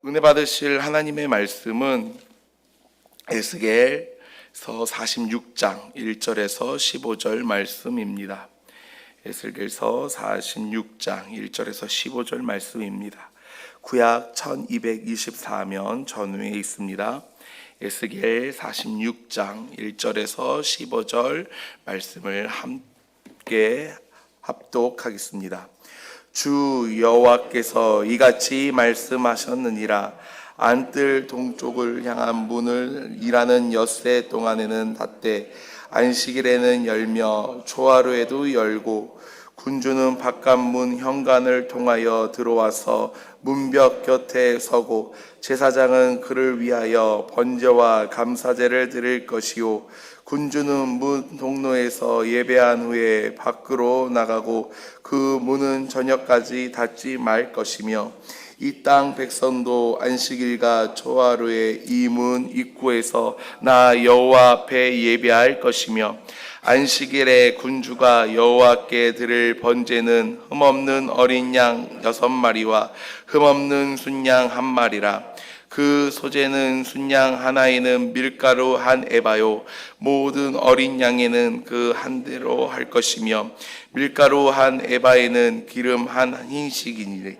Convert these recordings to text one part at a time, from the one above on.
은혜 받으실 하나님의 말씀은 에스겔서 46장 1절에서 15절 말씀입니다. 에스겔서 46장 1절에서 15절 말씀입니다. 구약 1224면 전후에 있습니다. 에스겔 46장 1절에서 15절 말씀을 함께 합독하겠습니다. 주 여호와께서 이같이 말씀하셨느니라. 안뜰 동쪽을 향한 문을 일하는 엿새 동안에는 닫되 안식일에는 열며 초하루에도 열고 군주는 바깥문 현관을 통하여 들어와서 문벽 곁에 서고 제사장은 그를 위하여 번제와 감사제를 드릴 것이요 군주는 문 동로에서 예배한 후에 밖으로 나가고 그 문은 저녁까지 닫지 말 것이며 이 땅 백성도 안식일과 초하루에 이 문 입구에서 나 여호와 앞에 예배할 것이며 안식일에 군주가 여호와께 드릴 번제는 흠없는 어린 양 6마리와 흠없는 순양 1마리라. 그 소재는 순양 하나에는 밀가루 1에바요 모든 어린 양에는 그 한 대로 할 것이며 밀가루 1에바에는 기름 1흰씩이니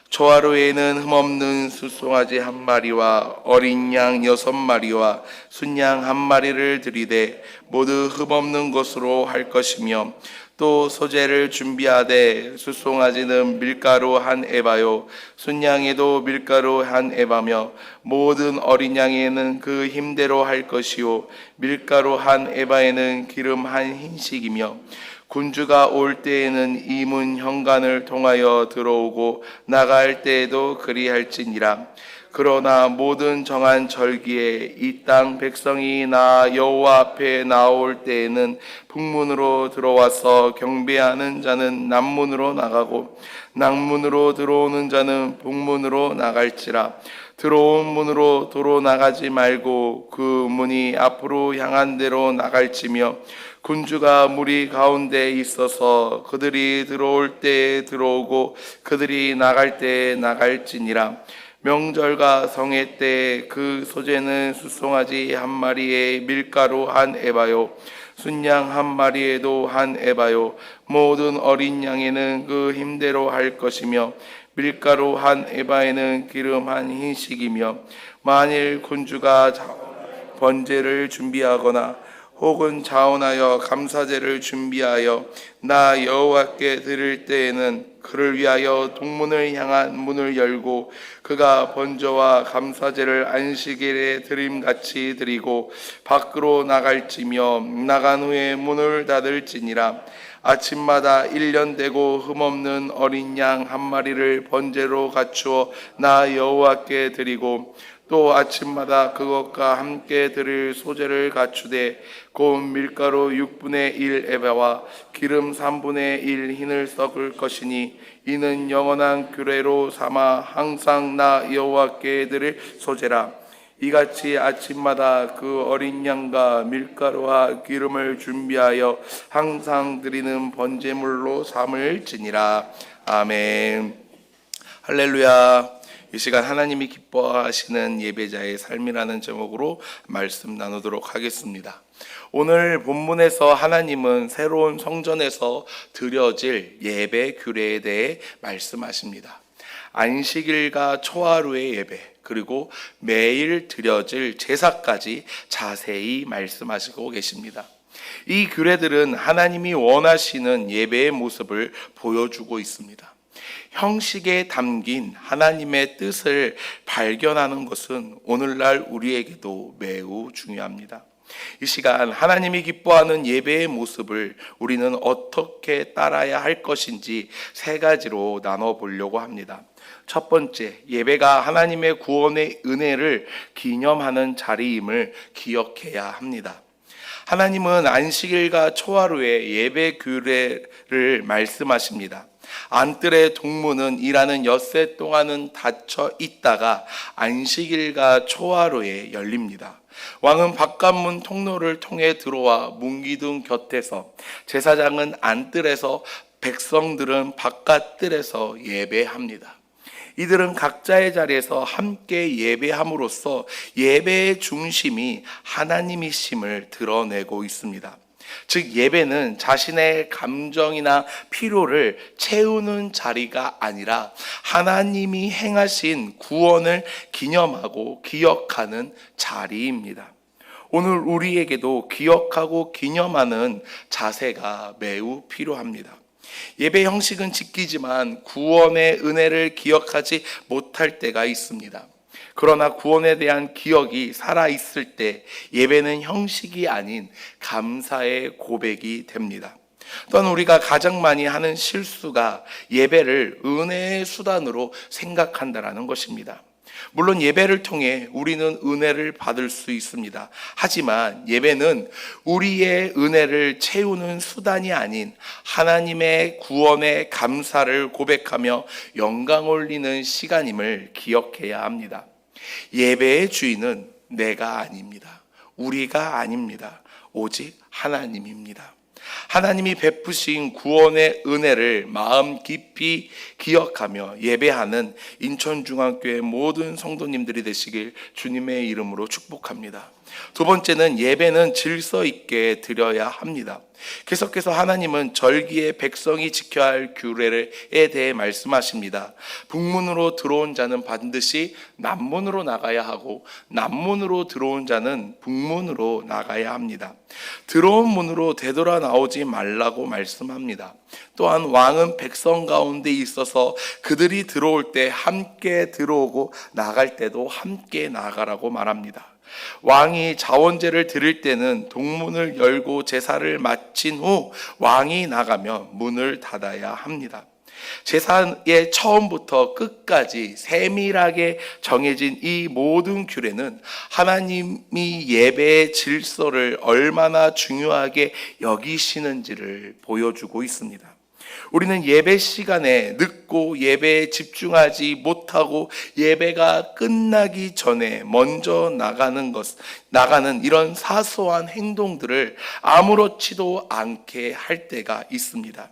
초하루에는 흠없는 숫송아지 1마리와 어린 양 6마리와 순양 1마리를 드리되 모두 흠없는 것으로 할 것이며 또 소재를 준비하되 숫송아지는 밀가루 1에바요 순양에도 밀가루 1에바며 모든 어린 양에는 그 힘대로 할 것이요 밀가루 1에바에는 기름 1흰씩이며 군주가 올 때에는 이 문 현관을 통하여 들어오고 나갈 때에도 그리할지니라. 그러나 모든 정한 절기에 이 땅 백성이 나 여호와 앞에 나올 때에는 북문으로 들어와서 경배하는 자는 남문으로 나가고 남문으로 들어오는 자는 북문으로 나갈지라. 들어온 문으로 도로 나가지 말고 그 문이 앞으로 향한 대로 나갈지며 군주가 무리 가운데 있어서 그들이 들어올 때에 들어오고 그들이 나갈 때에 나갈지니라. 명절과 성회 때 그 소재는 숫송아지 1마리에 밀가루 1에바요 순양 1마리에도 1에바요 모든 어린 양에는 그 힘대로 할 것이며 밀가루 1에바에는 기름 1흰씩이며 만일 군주가 번제를 준비하거나 혹은 자원하여 감사제를 준비하여 나 여호와께 드릴 때에는 그를 위하여 동문을 향한 문을 열고 그가 번제와 감사제를 안식일에 드림같이 드리고 밖으로 나갈지며 나간 후에 문을 닫을지니라. 아침마다 1년 되고 흠없는 어린 양 1마리를 번제로 갖추어 나 여호와께 드리고 또 아침마다 그것과 함께 드릴 소재를 갖추되 곧 밀가루 6분의 1 에바와 기름 3분의 1 흰을 섞을 것이니 이는 영원한 규례로 삼아 항상 나 여호와께 드릴 소재라. 이같이 아침마다 그 어린 양과 밀가루와 기름을 준비하여 항상 드리는 번제물로 삼을지니라. 아멘. 할렐루야. 이 시간 하나님이 기뻐하시는 예배자의 삶이라는 제목으로 말씀 나누도록 하겠습니다. 오늘 본문에서 하나님은 새로운 성전에서 드려질 예배 규례에 대해 말씀하십니다. 안식일과 초하루의 예배 그리고 매일 드려질 제사까지 자세히 말씀하시고 계십니다. 이 규례들은 하나님이 원하시는 예배의 모습을 보여주고 있습니다. 형식에 담긴 하나님의 뜻을 발견하는 것은 오늘날 우리에게도 매우 중요합니다. 이 시간 하나님이 기뻐하는 예배의 모습을 우리는 어떻게 따라야 할 것인지 3가지로 나눠보려고 합니다. 첫 번째, 예배가 하나님의 구원의 은혜를 기념하는 자리임을 기억해야 합니다. 하나님은 안식일과 초하루의 예배 규례를 말씀하십니다. 안뜰의 동문은 일하는 엿새 동안은 닫혀 있다가 안식일과 초하루에 열립니다. 왕은 바깥문 통로를 통해 들어와 문기둥 곁에서 제사장은 안뜰에서 백성들은 바깥뜰에서 예배합니다. 이들은 각자의 자리에서 함께 예배함으로써 예배의 중심이 하나님이심을 드러내고 있습니다. 즉 예배는 자신의 감정이나 필요를 채우는 자리가 아니라 하나님이 행하신 구원을 기념하고 기억하는 자리입니다. 오늘 우리에게도 기억하고 기념하는 자세가 매우 필요합니다. 예배 형식은 지키지만 구원의 은혜를 기억하지 못할 때가 있습니다. 그러나 구원에 대한 기억이 살아있을 때 예배는 형식이 아닌 감사의 고백이 됩니다. 또한 우리가 가장 많이 하는 실수가 예배를 은혜의 수단으로 생각한다는 것입니다. 물론 예배를 통해 우리는 은혜를 받을 수 있습니다. 하지만 예배는 우리의 은혜를 채우는 수단이 아닌 하나님의 구원의 감사를 고백하며 영광 올리는 시간임을 기억해야 합니다. 예배의 주인은 내가 아닙니다. 우리가 아닙니다. 오직 하나님입니다. 하나님이 베푸신 구원의 은혜를 마음 깊이 기억하며 예배하는 인천중앙교회 모든 성도님들이 되시길 주님의 이름으로 축복합니다. 두 번째는 예배는 질서 있게 드려야 합니다. 계속해서 하나님은 절기에 백성이 지켜야 할 규례에 대해 말씀하십니다. 북문으로 들어온 자는 반드시 남문으로 나가야 하고 남문으로 들어온 자는 북문으로 나가야 합니다. 들어온 문으로 되돌아 나오지 말라고 말씀합니다. 또한 왕은 백성 가운데 있어서 그들이 들어올 때 함께 들어오고 나갈 때도 함께 나가라고 말합니다. 왕이 자원제를 드릴 때는 동문을 열고 제사를 마친 후 왕이 나가며 문을 닫아야 합니다. 제사의 처음부터 끝까지 세밀하게 정해진 이 모든 규례는 하나님이 예배의 질서를 얼마나 중요하게 여기시는지를 보여주고 있습니다. 우리는 예배 시간에 늦고 예배에 집중하지 못하고 예배가 끝나기 전에 먼저 나가는 이런 사소한 행동들을 아무렇지도 않게 할 때가 있습니다.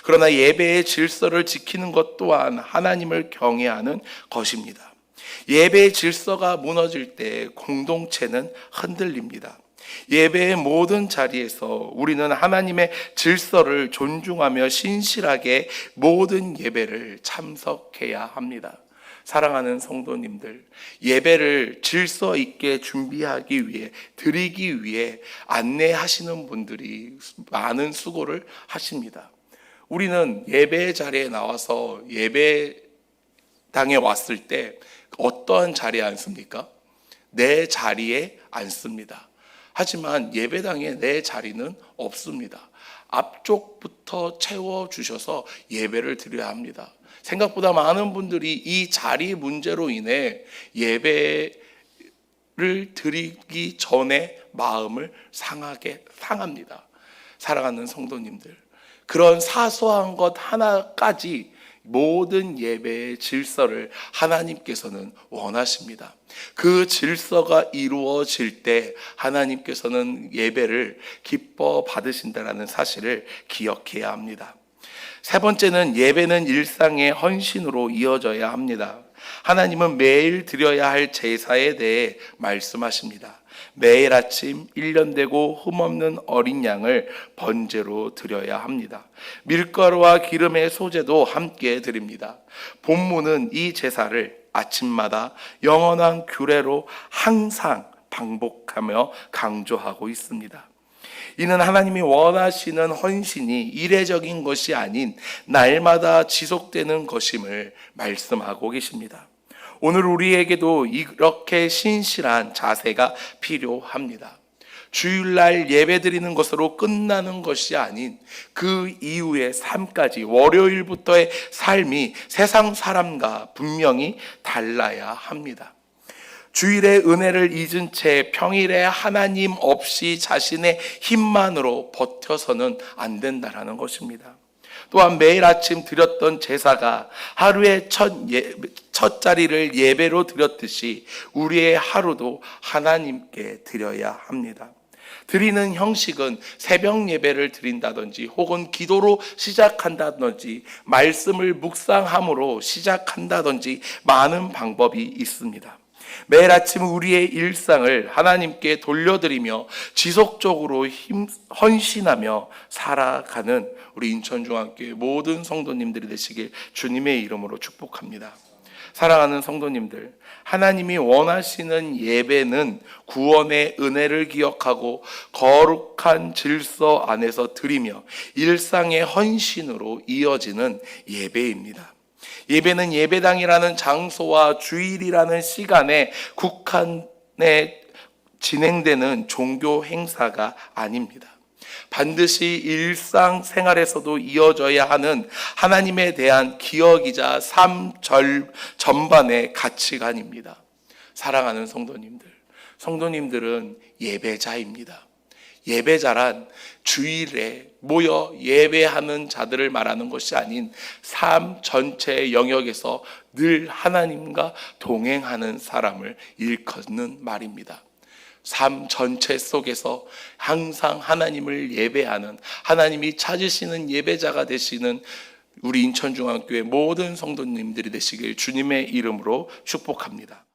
그러나 예배의 질서를 지키는 것 또한 하나님을 경외하는 것입니다. 예배의 질서가 무너질 때 공동체는 흔들립니다. 예배의 모든 자리에서 우리는 하나님의 질서를 존중하며 신실하게 모든 예배를 참석해야 합니다. 사랑하는 성도님들, 예배를 질서 있게 준비하기 위해, 드리기 위해 안내하시는 분들이 많은 수고를 하십니다. 우리는 예배 자리에 나와서 예배당에 왔을 때 어떠한 자리에 앉습니까? 내 자리에 앉습니다. 하지만 예배당에 내 자리는 없습니다. 앞쪽부터 채워주셔서 예배를 드려야 합니다. 생각보다 많은 분들이 이 자리 문제로 인해 예배를 드리기 전에 마음을 상합니다. 사랑하는 성도님들, 그런 사소한 것 하나까지 모든 예배의 질서를 하나님께서는 원하십니다. 그 질서가 이루어질 때 하나님께서는 예배를 기뻐 받으신다는 사실을 기억해야 합니다. 세 번째는 예배는 일상의 헌신으로 이어져야 합니다. 하나님은 매일 드려야 할 제사에 대해 말씀하십니다. 매일 아침 1년 되고 흠없는 어린 양을 번제로 드려야 합니다. 밀가루와 기름의 소제도 함께 드립니다. 본문은 이 제사를 아침마다 영원한 규례로 항상 반복하며 강조하고 있습니다. 이는 하나님이 원하시는 헌신이 이례적인 것이 아닌 날마다 지속되는 것임을 말씀하고 계십니다. 오늘 우리에게도 이렇게 신실한 자세가 필요합니다. 주일날 예배드리는 것으로 끝나는 것이 아닌 그 이후의 삶까지, 월요일부터의 삶이 세상 사람과 분명히 달라야 합니다. 주일의 은혜를 잊은 채 평일에 하나님 없이 자신의 힘만으로 버텨서는 안 된다는 것입니다. 또한 매일 아침 드렸던 제사가 하루의 첫 자리를 예배로 드렸듯이 우리의 하루도 하나님께 드려야 합니다. 드리는 형식은 새벽 예배를 드린다든지 혹은 기도로 시작한다든지 말씀을 묵상함으로 시작한다든지 많은 방법이 있습니다. 매일 아침 우리의 일상을 하나님께 돌려드리며 지속적으로 헌신하며 살아가는 우리 인천중앙교회 모든 성도님들이 되시길 주님의 이름으로 축복합니다. 사랑하는 성도님들, 하나님이 원하시는 예배는 구원의 은혜를 기억하고 거룩한 질서 안에서 드리며 일상의 헌신으로 이어지는 예배입니다. 예배는 예배당이라는 장소와 주일이라는 시간에 국한에 진행되는 종교 행사가 아닙니다. 반드시 일상생활에서도 이어져야 하는 하나님에 대한 기억이자 삶 전반의 가치관입니다. 사랑하는 성도님들, 성도님들은 예배자입니다. 예배자란 주일에 모여 예배하는 자들을 말하는 것이 아닌 삶 전체의 영역에서 늘 하나님과 동행하는 사람을 일컫는 말입니다. 삶 전체 속에서 항상 하나님을 예배하는, 하나님이 찾으시는 예배자가 되시는 우리 인천중앙교회 모든 성도님들이 되시길 주님의 이름으로 축복합니다.